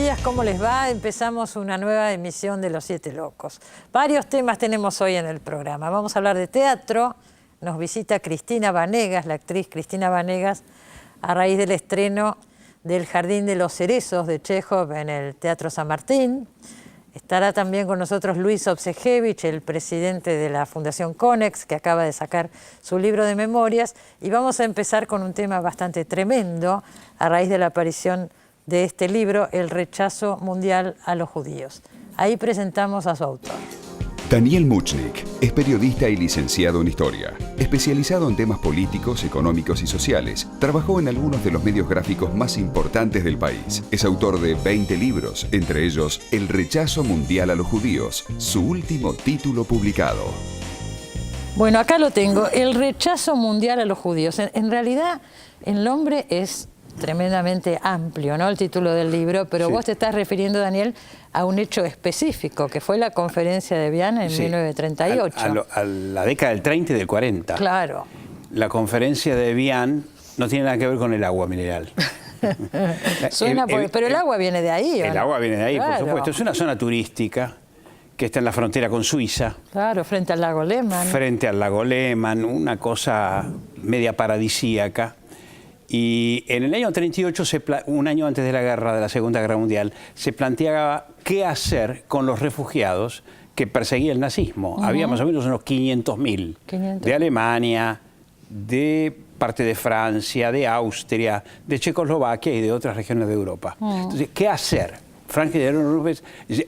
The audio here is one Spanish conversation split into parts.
días, ¿cómo les va? Empezamos una nueva emisión de Los Siete Locos. Varios temas tenemos hoy en el programa. Vamos a hablar de teatro. Nos visita Cristina Vanegas, la actriz Cristina Vanegas, a raíz del estreno del Jardín de los Cerezos de Chejov en el Teatro San Martín. Estará también con nosotros Luis Obsejevich, el presidente de la Fundación Konex, que acaba de sacar su libro de memorias. Y vamos a empezar con un tema bastante tremendo a raíz de la aparición de este libro, El rechazo mundial a los judíos. Ahí presentamos a su autor. Daniel Muchnik es periodista y licenciado en Historia, especializado en temas políticos, económicos y sociales. Trabajó en algunos de los medios gráficos más importantes del país. Es autor de 20 libros, entre ellos El rechazo mundial a los judíos, su último título publicado. Bueno, acá lo tengo, El rechazo mundial a los judíos. En realidad, el nombre es tremendamente amplio, ¿no? El título del libro, pero sí, vos te estás refiriendo, Daniel, a un hecho específico, que fue la conferencia de Viana en 1938. A la década del 30 y del 40. Claro. La conferencia de Viana no tiene nada que ver con el agua mineral. Pero el agua viene de ahí, ¿o no? El agua viene de ahí, claro, por supuesto. Es una zona turística que está en la frontera con Suiza. Claro, frente al lago Lehmann. Frente al lago Lehmann, una cosa media paradisíaca. Y en el año 38, un año antes de la Segunda Guerra Mundial, se planteaba qué hacer con los refugiados que perseguía el nazismo. Había más o menos unos 500.000 de Alemania, de parte de Francia, de Austria, de Checoslovaquia y de otras regiones de Europa. Entonces, ¿qué hacer? Franklin Delano Roosevelt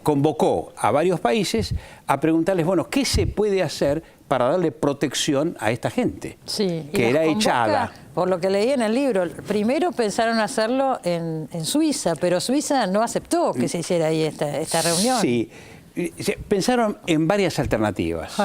convocó a varios países a preguntarles, bueno, ¿qué se puede hacer para darle protección a esta gente? Sí, que era echada. Por lo que leí en el libro, primero pensaron hacerlo en Suiza, pero Suiza no aceptó que se hiciera ahí esta reunión. Sí, pensaron en varias alternativas.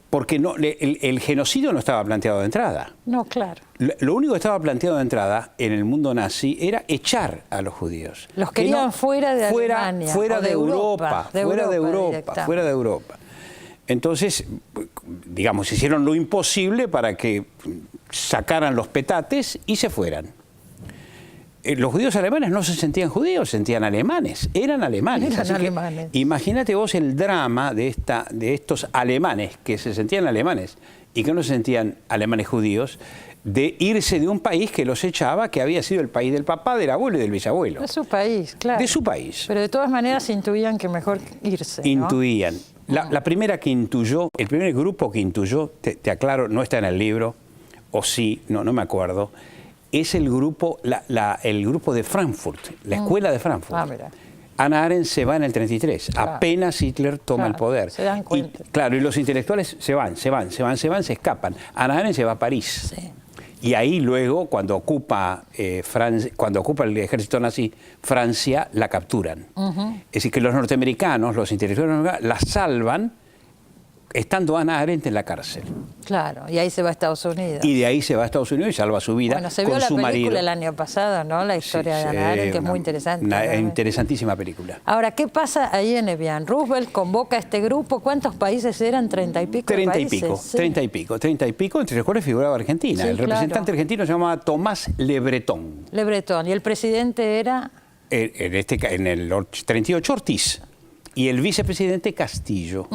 Porque el genocidio no estaba planteado de entrada. No, claro. Lo único que estaba planteado de entrada en el mundo nazi era echar a los judíos. Los querían fuera de Alemania. Fuera de Europa. Fuera de Europa. Entonces, digamos, hicieron lo imposible para que sacaran los petates y se fueran. Los judíos alemanes no se sentían judíos, se sentían alemanes, eran alemanes. Imagínate vos el drama de estos alemanes que se sentían alemanes y que no se sentían alemanes judíos, de irse de un país que los echaba, que había sido el país del papá, del abuelo y del bisabuelo. De su país, claro. De su país. Pero de todas maneras intuían que mejor irse, ¿no? Intuían. La primera que intuyó, el primer grupo que intuyó, te aclaro, no está en el libro, o sí, no me acuerdo, es el grupo, el grupo de Frankfurt, la escuela de Frankfurt. Mira. Hannah Arendt se va en el 33, apenas Hitler toma el poder. Se dan cuenta. Y los intelectuales se escapan. Hannah Arendt se va a París. Sí. Y ahí luego, cuando ocupa el ejército nazi Francia, la capturan. Es decir, que los norteamericanos, los intelectuales, la salvan estando Hannah Arendt en la cárcel. Claro, y ahí se va a Estados Unidos. Y de ahí se va a Estados Unidos y salva su vida con su marido. Bueno, se vio la película el año pasado, ¿no? La historia de Hannah Arendt, que es muy interesante. Una interesantísima película. Ahora, ¿qué pasa ahí en Evian? Roosevelt convoca a este grupo. ¿Cuántos países eran? ¿30 y pico países? 30 y pico, entre los cuales figuraba Argentina. Sí, el representante argentino se llamaba Tomás Le Breton. Le Breton. ¿Y el presidente era? En el 38, Ortiz. Y el vicepresidente, Castillo.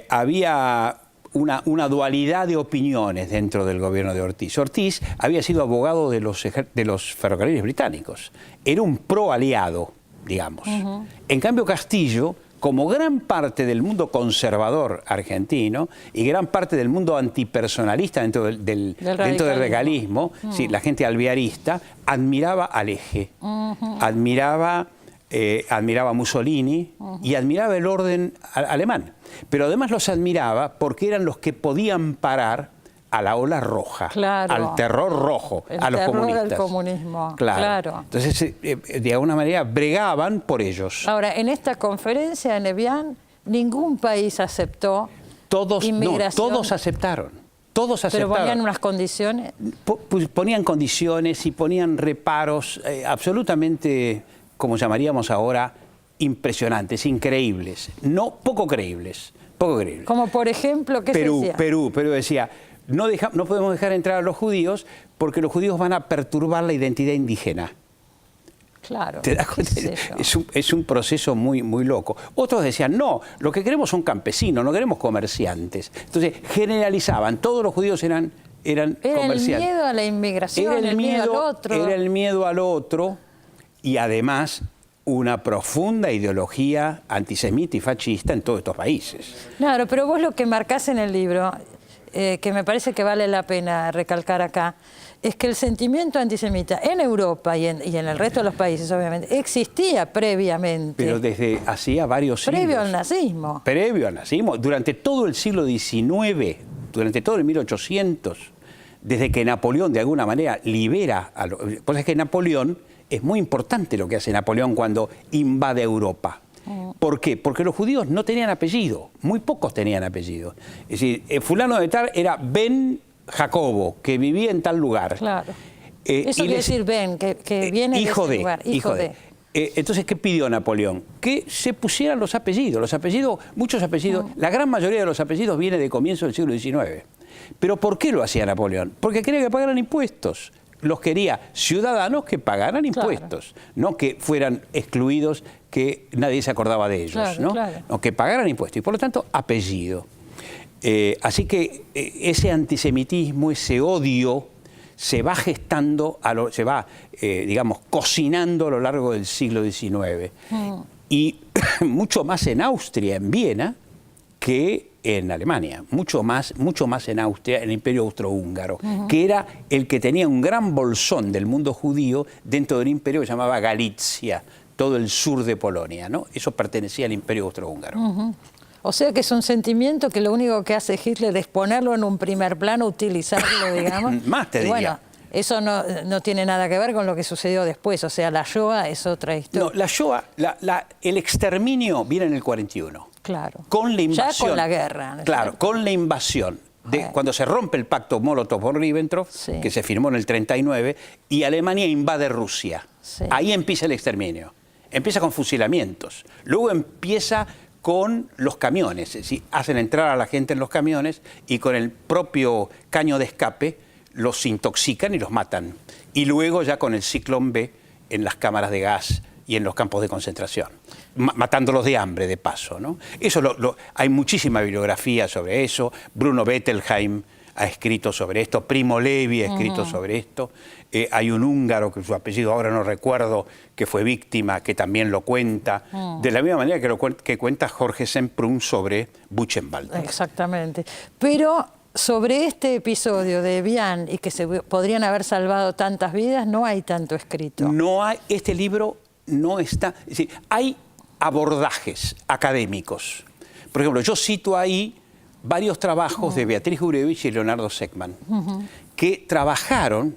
Había una dualidad de opiniones dentro del gobierno de Ortiz. Ortiz había sido abogado de los ferrocarriles británicos. Era un pro-aliado, digamos. En cambio, Castillo, como gran parte del mundo conservador argentino y gran parte del mundo antipersonalista dentro del regalismo, sí, la gente alvearista, admiraba al Eje, admiraba a Mussolini y admiraba el orden alemán. Pero además los admiraba porque eran los que podían parar a la ola roja, al terror rojo, a los comunistas. El terror del comunismo, claro. Entonces, de alguna manera, bregaban por ellos. Ahora, en esta conferencia en Evian, ningún país aceptó inmigración. Todos aceptaron. Todos aceptaron. ¿Pero ponían unas condiciones? Ponían condiciones y ponían reparos absolutamente, como llamaríamos ahora, impresionantes, increíbles, poco creíbles. Como por ejemplo, ¿qué decía? Perú decía, no podemos dejar entrar a los judíos porque los judíos van a perturbar la identidad indígena. Claro. ¿Te das cuenta? ¿Qué sé yo? Es un proceso muy, muy loco. Otros decían, no, lo que queremos son campesinos, no queremos comerciantes. Entonces generalizaban, todos los judíos eran comerciantes. El miedo a la inmigración, el miedo al otro. Era el miedo al otro y además una profunda ideología antisemita y fascista en todos estos países. Claro, pero vos lo que marcás en el libro, que me parece que vale la pena recalcar acá, es que el sentimiento antisemita en Europa y en el resto de los países, obviamente, existía previamente. Pero desde hacía varios siglos. Previo al nazismo. Previo al nazismo. Durante todo el siglo XIX, durante todo el 1800, desde que Napoleón de alguna manera libera a los... Pues es que Napoleón, es muy importante lo que hace Napoleón cuando invade Europa. ¿Por qué? Porque los judíos no tenían apellido, muy pocos tenían apellido. Es decir, fulano de tal era Ben Jacobo, que vivía en tal lugar. Claro. Eso quiere decir Ben, que viene hijo de ese lugar. Hijo de. Entonces, ¿qué pidió Napoleón? Que se pusieran los apellidos. Los apellidos, muchos apellidos, la gran mayoría de los apellidos viene de comienzo del siglo XIX. ¿Pero por qué lo hacía Napoleón? Porque quería que pagaran impuestos. Los quería ciudadanos que pagaran impuestos, no que fueran excluidos, que nadie se acordaba de ellos, claro, ¿no? Claro. No, que pagaran impuestos y por lo tanto apellido. Así que ese antisemitismo, ese odio se va gestando, se va, digamos, cocinando a lo largo del siglo XIX. Y mucho más en Austria, en Viena, que en Alemania, mucho más en Austria, en el Imperio Austrohúngaro, que era el que tenía un gran bolsón del mundo judío dentro del imperio que se llamaba Galicia, todo el sur de Polonia, ¿no? Eso pertenecía al Imperio Austrohúngaro. O sea que es un sentimiento que lo único que hace Hitler es ponerlo en un primer plano, utilizarlo, digamos. Más te diría. Bueno, eso no tiene nada que ver con lo que sucedió después, o sea, la Shoah es otra historia. No, la Shoah, el exterminio viene en el 41. Claro. Con la invasión. Ya con la guerra. Claro, con la invasión. Cuando se rompe el pacto Molotov-Ribbentrop, que se firmó en el 39, y Alemania invade Rusia. Sí. Ahí empieza el exterminio. Empieza con fusilamientos. Luego empieza con los camiones. Es decir, hacen entrar a la gente en los camiones y con el propio caño de escape los intoxican y los matan. Y luego ya con el Ciclón B en las cámaras de gas y en los campos de concentración, matándolos de hambre, de paso, ¿no? Eso hay muchísima bibliografía sobre eso. Bruno Bettelheim ha escrito sobre esto, Primo Levi ha escrito sobre esto. Hay un húngaro, que su apellido ahora no recuerdo, que fue víctima, que también lo cuenta, de la misma manera que cuenta Jorge Semprún sobre Buchenwald. Exactamente. Pero sobre este episodio de Evian y que se podrían haber salvado tantas vidas, no hay tanto escrito. No hay, este libro no está... Es decir, hay abordajes académicos. Por ejemplo, yo cito ahí varios trabajos de Beatriz Gurevich y Leonardo Seckman, que trabajaron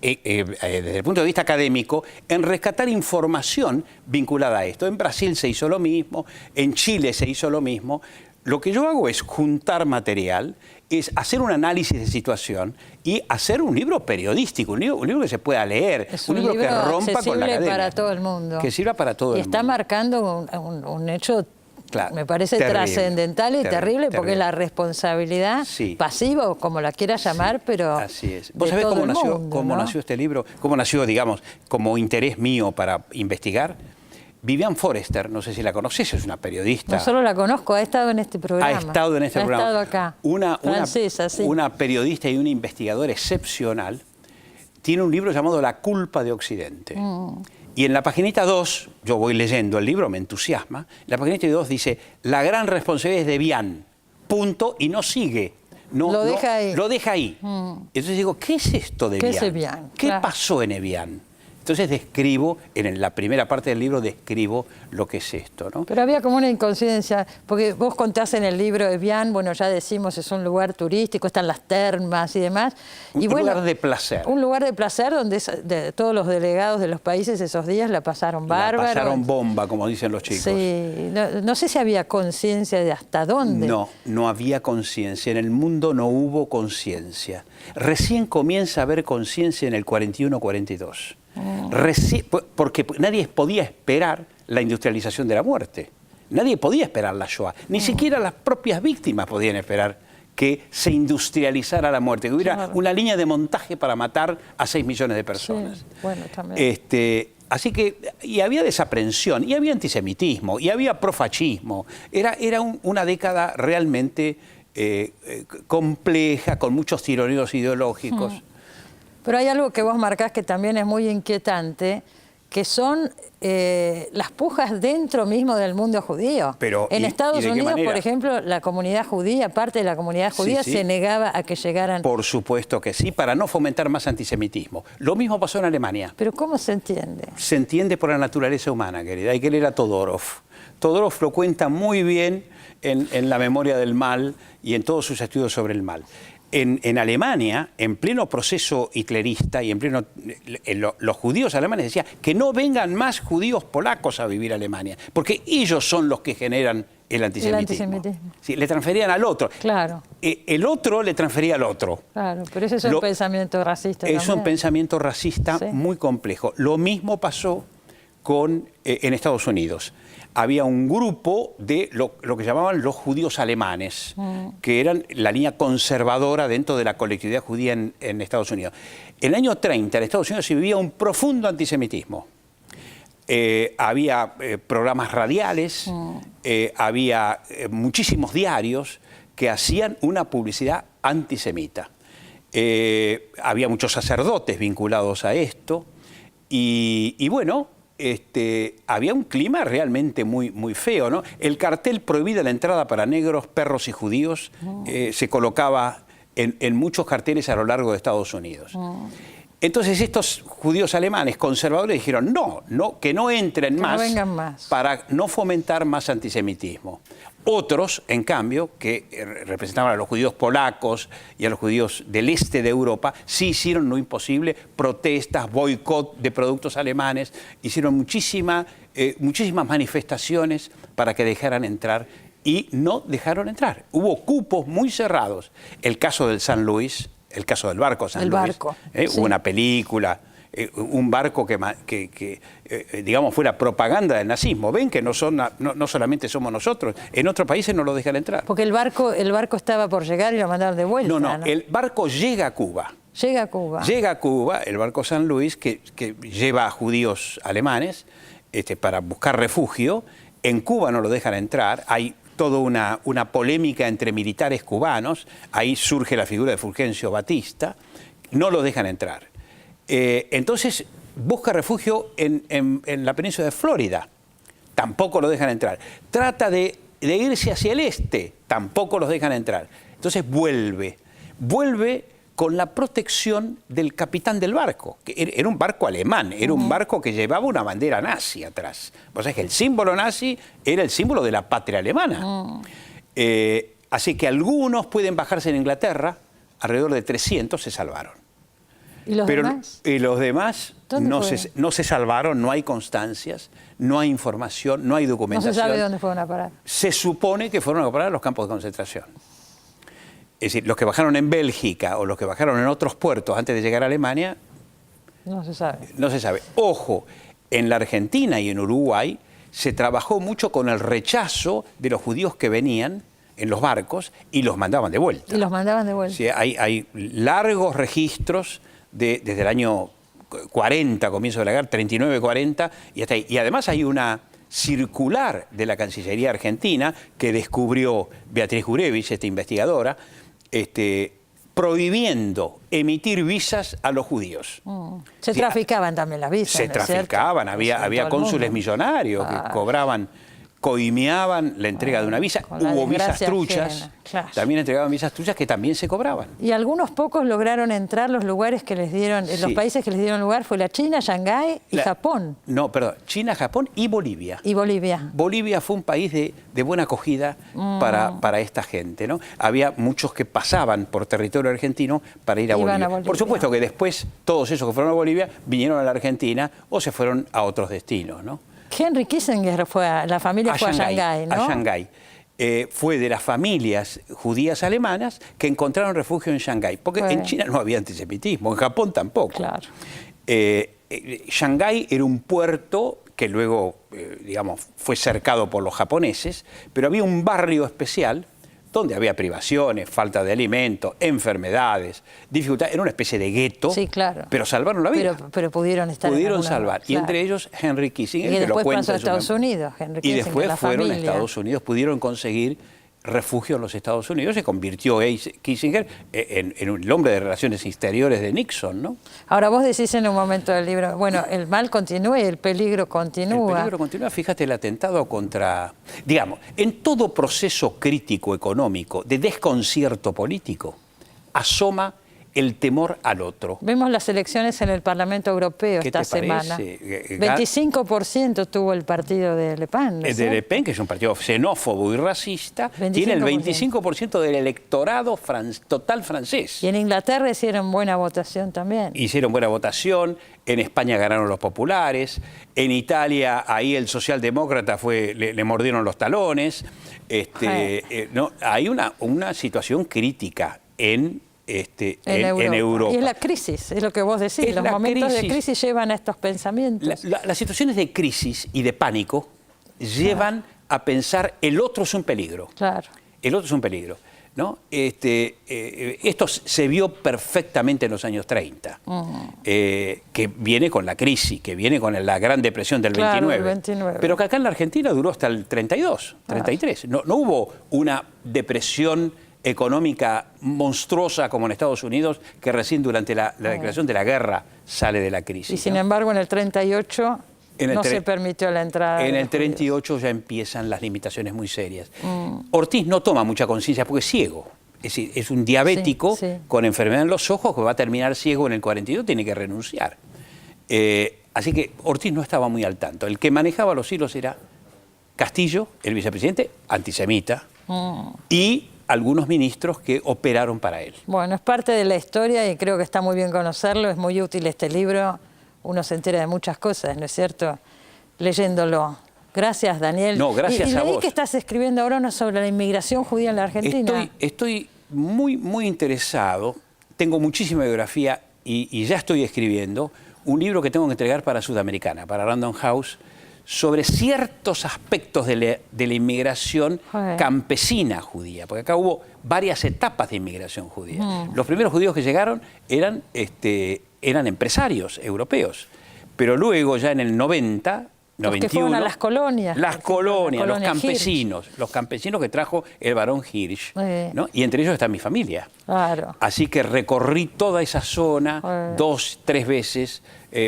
desde el punto de vista académico en rescatar información vinculada a esto. En Brasil se hizo lo mismo, en Chile se hizo lo mismo. Lo que yo hago es juntar material, es hacer un análisis de situación y hacer un libro periodístico, un libro que se pueda leer, Es un libro que rompa con la academia. para todo el mundo. Que sirva para todo el mundo. Y está marcando un hecho, claro, me parece terrible, trascendental y terrible, porque es la responsabilidad pasiva, o como la quieras llamar, pero así es. ¿Vos sabés cómo nació este libro? ¿Cómo nació, digamos, como interés mío para investigar? Vivian Forrester, no sé si la conoces, es una periodista. No solo la conozco, ha estado en este programa. Ha estado en este programa. Ha estado acá. Francesa, sí. Una periodista y una investigadora excepcional. Tiene un libro llamado La culpa de Occidente. Y en la paginita 2, yo voy leyendo el libro, me entusiasma, en la paginita 2 dice, la gran responsabilidad es de Evian, punto, y no sigue. Lo deja ahí. Lo deja ahí. Entonces digo, ¿qué es esto de Evian? ¿Qué es Evian? ¿Qué pasó en Evian? Entonces describo, en la primera parte del libro describo lo que es esto, ¿no? Pero había como una incoincidencia, porque vos contás en el libro Evian, bueno, ya decimos, es un lugar turístico, están las termas y demás. Un lugar de placer. Un lugar de placer donde todos los delegados de los países esos días la pasaron bárbaro. La pasaron bomba, como dicen los chicos. Sí, no sé si había conciencia de hasta dónde. No había conciencia, en el mundo no hubo conciencia. Recién comienza a haber conciencia en el 41-42. Porque nadie podía esperar la industrialización de la muerte. Nadie podía esperar la Shoah. Ni siquiera las propias víctimas podían esperar que se industrializara la muerte, que hubiera una línea de montaje para matar a 6 millones de personas. Sí, bueno, también. Así que, y había desaprensión, y había antisemitismo, y había profascismo. Era una década realmente compleja, con muchos tironeos ideológicos. Pero hay algo que vos marcás que también es muy inquietante, que son las pujas dentro mismo del mundo judío. Pero, en Estados ¿de qué Unidos, manera? por ejemplo, la comunidad judía, parte de la comunidad judía, Sí. se negaba a que llegaran... Por supuesto que sí, para no fomentar más antisemitismo. Lo mismo pasó en Alemania. Pero ¿cómo se entiende? Se entiende por la naturaleza humana, querida. Hay que leer a Todorov. Todorov lo cuenta muy bien en La memoria del mal y en todos sus estudios sobre el mal. En Alemania, en pleno proceso hitlerista y los judíos alemanes decían que no vengan más judíos polacos a vivir a Alemania, porque ellos son los que generan el antisemitismo. Sí, le transferían al otro. Claro. El otro le transfería al otro. Claro, pero ese es un pensamiento racista Es también. un pensamiento racista muy complejo. Lo mismo pasó en Estados Unidos. Había un grupo de lo que llamaban los judíos alemanes, que eran la línea conservadora dentro de la colectividad judía en Estados Unidos. En el año 30 en Estados Unidos se vivía un profundo antisemitismo. Había programas radiales, había muchísimos diarios que hacían una publicidad antisemita. Había muchos sacerdotes vinculados a esto y bueno, había un clima realmente muy feo, ¿no? El cartel prohibida la entrada para negros, perros y judíos se colocaba en muchos carteles a lo largo de Estados Unidos. Entonces estos judíos alemanes conservadores dijeron que no entren más, no vengan más, para no fomentar más antisemitismo. Otros, en cambio, que representaban a los judíos polacos y a los judíos del este de Europa, sí hicieron lo imposible, protestas, boicot de productos alemanes, hicieron muchísimas manifestaciones para que dejaran entrar y no dejaron entrar. Hubo cupos muy cerrados. El caso del San Luis, el caso del barco San Luis. Sí. Hubo una película, un barco que digamos, fue la propaganda del nazismo. Ven que no solamente somos nosotros, en otros países no lo dejan entrar. Porque el barco estaba por llegar y lo mandaron de vuelta. No, el barco llega a Cuba. Llega a Cuba. Llega a Cuba, el barco San Luis, que lleva a judíos alemanes para buscar refugio. En Cuba no lo dejan entrar, hay toda una polémica entre militares cubanos, ahí surge la figura de Fulgencio Batista, no lo dejan entrar. Entonces busca refugio en la península de Florida, tampoco lo dejan entrar. Trata de irse hacia el este, tampoco los dejan entrar. Entonces vuelve con la protección del capitán del barco, que era un barco alemán, era un barco que llevaba una bandera nazi atrás. O sea, que el símbolo nazi era el símbolo de la patria alemana. Así que algunos pueden bajarse en Inglaterra, alrededor de 300 se salvaron. ¿Y los demás? Y los demás no se salvaron, no hay constancias, no hay información, no hay documentación. No se sabe dónde fueron a parar. Se supone que fueron a parar a los campos de concentración. Es decir, los que bajaron en Bélgica o los que bajaron en otros puertos antes de llegar a Alemania, no se sabe. No se sabe. Ojo, en la Argentina y en Uruguay se trabajó mucho con el rechazo de los judíos que venían en los barcos y los mandaban de vuelta. Y los mandaban de vuelta. Sí, hay largos registros desde el año 40, comienzo de la guerra, 39-40, y hasta ahí. Y además hay una circular de la Cancillería Argentina que descubrió Beatriz Gurevich, esta investigadora, prohibiendo emitir visas a los judíos. Se traficaban también las visas. Se traficaban, había cónsules millonarios que coimeaban la entrega de una visa. Hubo visas truchas, claro. También entregaban visas truchas que también se cobraban. Y algunos pocos lograron entrar los lugares que les dieron, los países que les dieron lugar fue la China, Shanghái y Japón. No, perdón, China, Japón y Bolivia. Y Bolivia. Bolivia fue un país de buena acogida para esta gente, ¿no? Había muchos que pasaban por territorio argentino para ir a Bolivia. Por supuesto que después todos esos que fueron a Bolivia vinieron a la Argentina o se fueron a otros destinos, ¿no? Henry Kissinger la familia fue a Shanghái, ¿no? A Shanghái. Fue de las familias judías alemanas que encontraron refugio en Shanghái, porque en China no había antisemitismo, en Japón tampoco. Claro. Shanghái era un puerto que luego, digamos, fue cercado por los japoneses, pero había un barrio especial donde había privaciones, falta de alimentos, enfermedades, dificultades. Era una especie de gueto, sí, claro. Pero salvaron la vida. Pero pudieron estar Pudieron en salvar. claro. Y entre ellos Henry Kissinger, y que lo después cuenta pasó a en su Estados memoria. Unidos, Henry Y Kissinger, después la fueron a familia. Estados Unidos, pudieron conseguir refugio en los Estados Unidos, se convirtió Kissinger en el hombre de relaciones exteriores de Nixon, ¿no? Ahora vos decís en un momento del libro, bueno, el mal continúa y el peligro continúa. El peligro continúa, fíjate el atentado contra, digamos, en todo proceso crítico económico de desconcierto político, asoma el temor al otro. Vemos las elecciones en el Parlamento Europeo ¿Qué esta te semana. parece? 25% tuvo el partido de Le Pen. ¿no? De Le Pen, que es un partido xenófobo y racista, 25%. tiene el 25% del electorado total francés. Y en Inglaterra hicieron buena votación también. Hicieron buena votación, en España ganaron los populares, en Italia ahí el socialdemócrata le mordieron los talones. No, hay una situación crítica en Europa. Y es la crisis, es lo que vos decís. Los momentos de crisis llevan a estos pensamientos. Las situaciones de crisis y de pánico llevan a pensar el otro es un peligro. Claro. El otro es un peligro, ¿no? Esto se vio perfectamente en los años 30, que viene con la crisis, que viene con la Gran Depresión del 29, 29. Pero que acá en la Argentina duró hasta el 32, 33. No hubo una depresión económica monstruosa como en Estados Unidos, que recién durante la declaración de la guerra sale de la crisis. Y sin embargo en el 38 no se permitió la entrada. En el 38 ya empiezan las limitaciones muy serias. Ortiz no toma mucha conciencia porque es ciego. Es decir, es un diabético con enfermedad en los ojos que va a terminar ciego en el 42, tiene que renunciar. Así que Ortiz no estaba muy al tanto. El que manejaba los hilos era Castillo, el vicepresidente, antisemita, y algunos ministros que operaron para él. Bueno, es parte de la historia y creo que está muy bien conocerlo, es muy útil este libro, uno se entera de muchas cosas, ¿no es cierto? Leyéndolo. Gracias, Daniel. No, gracias a leí vos. Que estás escribiendo ahora uno sobre la inmigración judía en la Argentina. Estoy muy interesado, tengo muchísima biografía y ya estoy escribiendo un libro que tengo que entregar para Sudamericana, para Random House, sobre ciertos aspectos de la inmigración campesina judía, porque acá hubo varias etapas de inmigración judía. Los primeros judíos que llegaron eran empresarios europeos, pero luego ya en el 90, 91... que fueron a las colonias. Las colonias, los campesinos, Hirsch. los campesinos que trajo el barón Hirsch, ¿no? Y entre ellos está mi familia. Claro. Así que recorrí toda esa zona 2, 3 veces,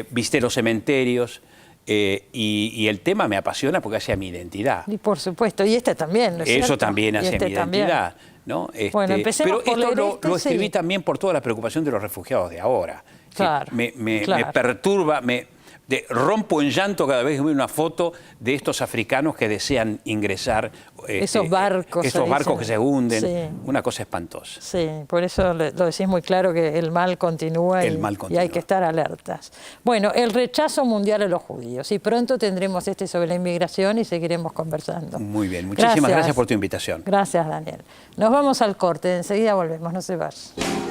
visité los cementerios, y el tema me apasiona porque hace a mi identidad. Y por supuesto, y este también, ¿no es Eso cierto? también hace mi identidad, ¿no? Bueno, empecemos pero por esto lo escribí también por toda la preocupación de los refugiados de ahora. Claro, Me perturba, rompo en llanto cada vez que veo una foto de estos africanos que desean ingresar. Esos barcos. Esos barcos que se hunden. Sí. Una cosa espantosa. Sí, por eso lo decís muy claro que el mal continúa, y hay que estar alertas. Bueno, el rechazo mundial a los judíos. Y pronto tendremos sobre la inmigración y seguiremos conversando. Muy bien, muchísimas gracias por tu invitación. Gracias, Daniel. Nos vamos al corte, enseguida volvemos, no se vayan.